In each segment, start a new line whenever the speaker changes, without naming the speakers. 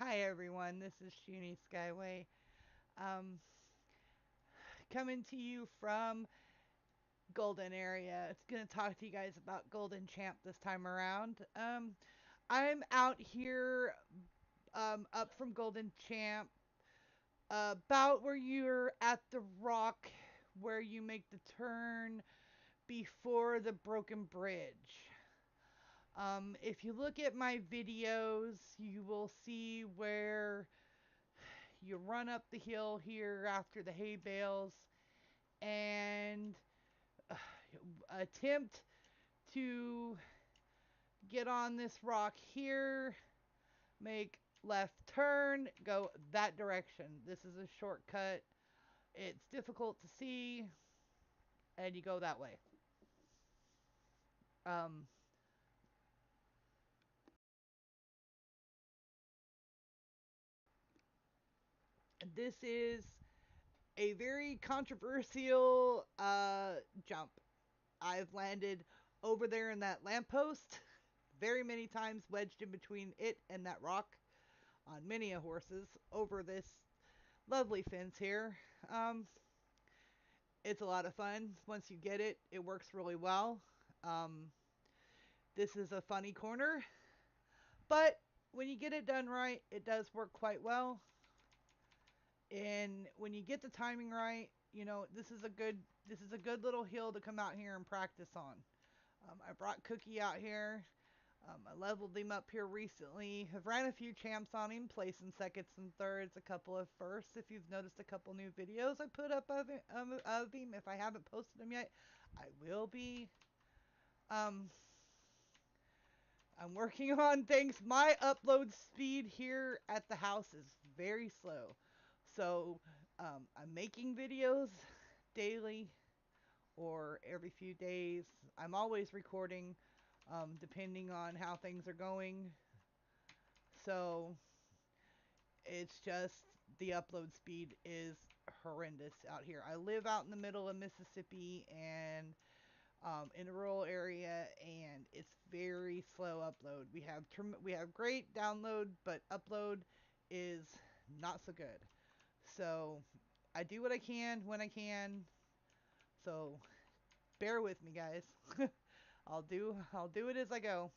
Hi everyone, this is Juni Skyway. Um, Coming to you from Golden area. It's gonna talk to you guys about Golden Champ this time around. I'm out here up from Golden Champ, about where you're at the rock where you make the turn before the broken bridge. If you look at my videos, you will see where you run up the hill here after the hay bales and uh, attempt to get on this rock here, make left turn, go that direction. This is a shortcut. It's difficult to see, and you go that way. Um, this is a very controversial jump. I've landed over there in that lamppost very many times, wedged in between it and that rock on many a horses over this lovely fence here. Um, it's a lot of fun. Once you get it, it works really well. Um, this is a funny corner, but when you get it done right, it does work quite well. And when you get the timing right, this is a good little hill to come out here and practice on. I brought Cookie out here. I leveled him up here recently. I've ran a few champs on him, placing seconds and thirds, a couple of firsts. If you've noticed a couple new videos I put up of him, if I haven't posted them yet, I will be. Um, I'm working on things. My upload speed here at the house is very slow. So I'm making videos daily or every few days. I'm always recording, depending on how things are going. So it's just the upload speed is horrendous out here. I live out in the middle of Mississippi and in a rural area, and it's very slow upload. We have great download, but upload is not so good. So I do what I can when I can. So bear with me, guys. I'll do it as I go.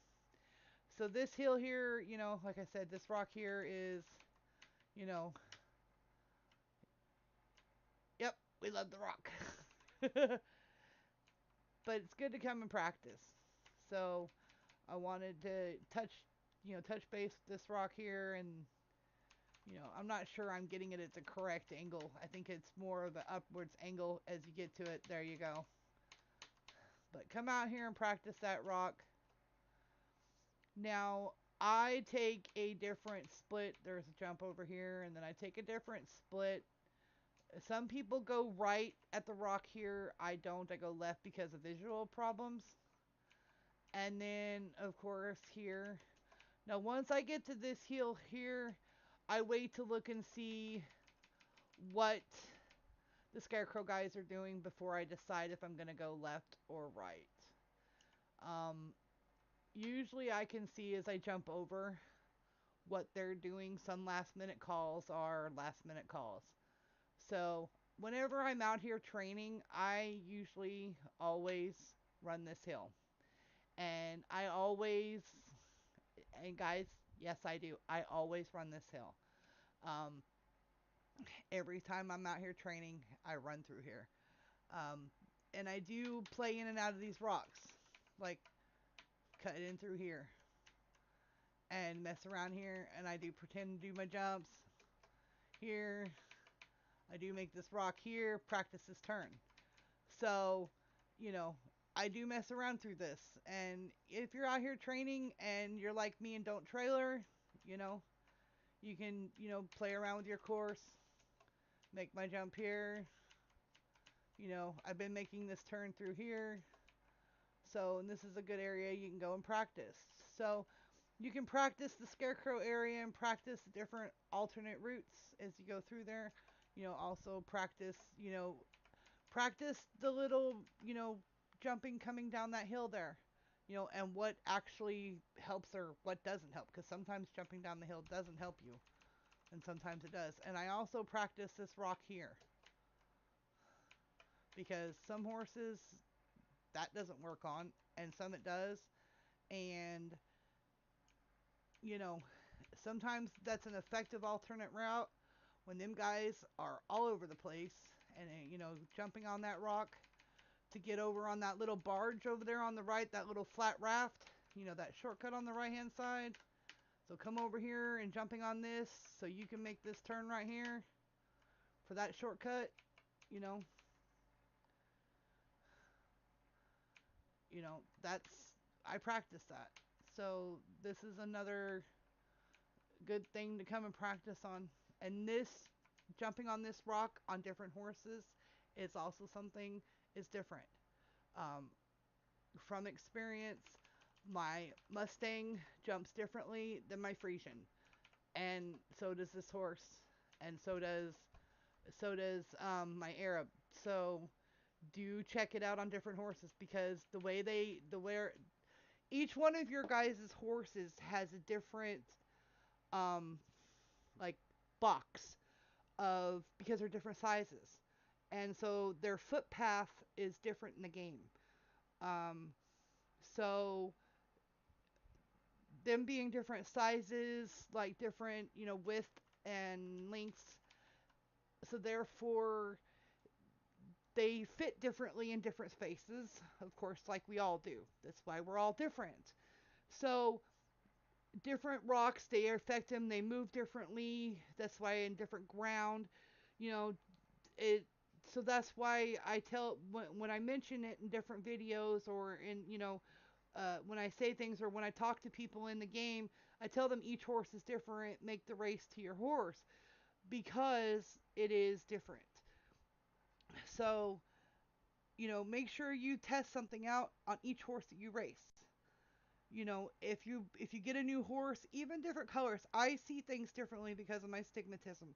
So this hill here, like I said, this rock here is, you know, yep, we love the rock. But it's good to come and practice. So I wanted to touch base with this rock here, and I'm not sure I'm getting it at the correct angle. I think it's more of an upwards angle as you get to it. There you go. But come out here and practice that rock. Now, I take a different split. There's a jump over here, and then I take a different split. Some people go right at the rock here. I don't. I go left because of visual problems. And then, of course, here. Now, once I get to this hill here, I wait to look and see what the Scarecrow guys are doing before I decide if I'm going to go left or right. Um, Usually I can see as I jump over what they're doing. Some last minute calls are last minute calls. So whenever I'm out here training, I usually always run this hill. And and guys, yes I do. I always run this hill. Um, every time I'm out here training, I run through here. Um, and I do play in and out of these rocks. Like cut in through here. And mess around here. And I do pretend to do my jumps here. I do make this rock here, practice this turn. So, you know, I do mess around through this. And if you're out here training and you're like me and don't trailer, you know, you can, play around with your course, make my jump here. I've been making this turn through here. So, and this is a good area you can go and practice. So, you can practice the Scarecrow area and practice different alternate routes as you go through there. Also practice the little, jumping coming down that hill there. and what actually helps or what doesn't help. Because sometimes jumping down the hill doesn't help you, and sometimes it does. And I also practice this rock here because some horses that doesn't work on, and some it does. And, you know, sometimes that's an effective alternate route when them guys are all over the place and, jumping on that rock to get over on that little barge over there on the right, that little flat raft, that shortcut on the right hand side. So come over here and jumping on this so you can make this turn right here for that shortcut, you know, that's, I practice that. So this is another good thing to come and practice on. And this, jumping on this rock on different horses, is also something is different. Um, from experience, my Mustang jumps differently than my Frisian, and so does this horse, and so does my Arab. So do check it out on different horses because the where each one of your guys' horses has a different um like box of because they're different sizes. And so their footpath is different in the game. Um, so them being different sizes, like different, width and lengths, so therefore they fit differently in different spaces, of course, like we all do. That's why we're all different. So different rocks, they affect them, they move differently. That's why in different ground, you know, it so that's why I tell when I mention it in different videos or in when I say things or when I talk to people in the game, I tell them each horse is different. Make the race to your horse because it is different. So make sure you test something out on each horse that you race. If you get a new horse, even different colors, I see things differently because of my stigmatism.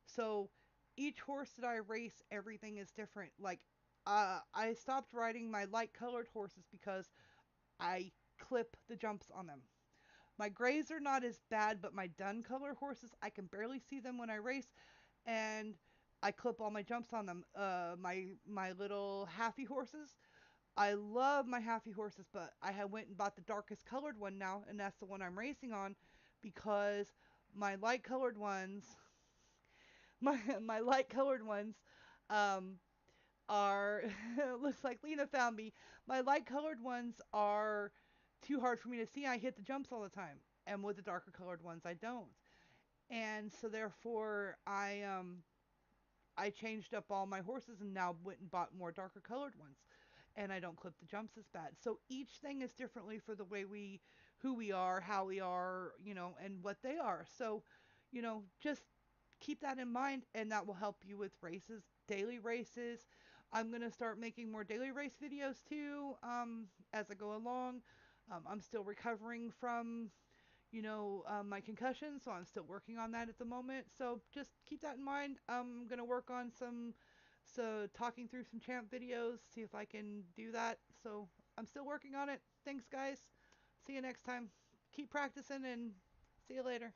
So each horse that I race, everything is different. Like, I stopped riding my light colored horses because I clip the jumps on them. My grays are not as bad, but my dun color horses, I can barely see them when I race, and I clip all my jumps on them. My little halfy horses, I love my halfy horses, but I have went and bought the darkest colored one now, and that's the one I'm racing on because my light colored ones my light colored ones um are looks like Lena found me. My light colored ones are too hard for me to see. I hit the jumps all the time. And with the darker colored ones I don't. And so therefore I changed up all my horses and now went and bought more darker colored ones. And I don't clip the jumps as bad. So each thing is differently for the way who we are, how we are, and what they are. So, just keep that in mind and that will help you with races, daily races. I'm going to start making more daily race videos too as I go along. I'm still recovering from my concussion, so I'm still working on that at the moment. So just keep that in mind. I'm gonna work on talking through some champ videos, see if I can do that. So I'm still working on it. Thanks, guys. See you next time. Keep practicing and see you later.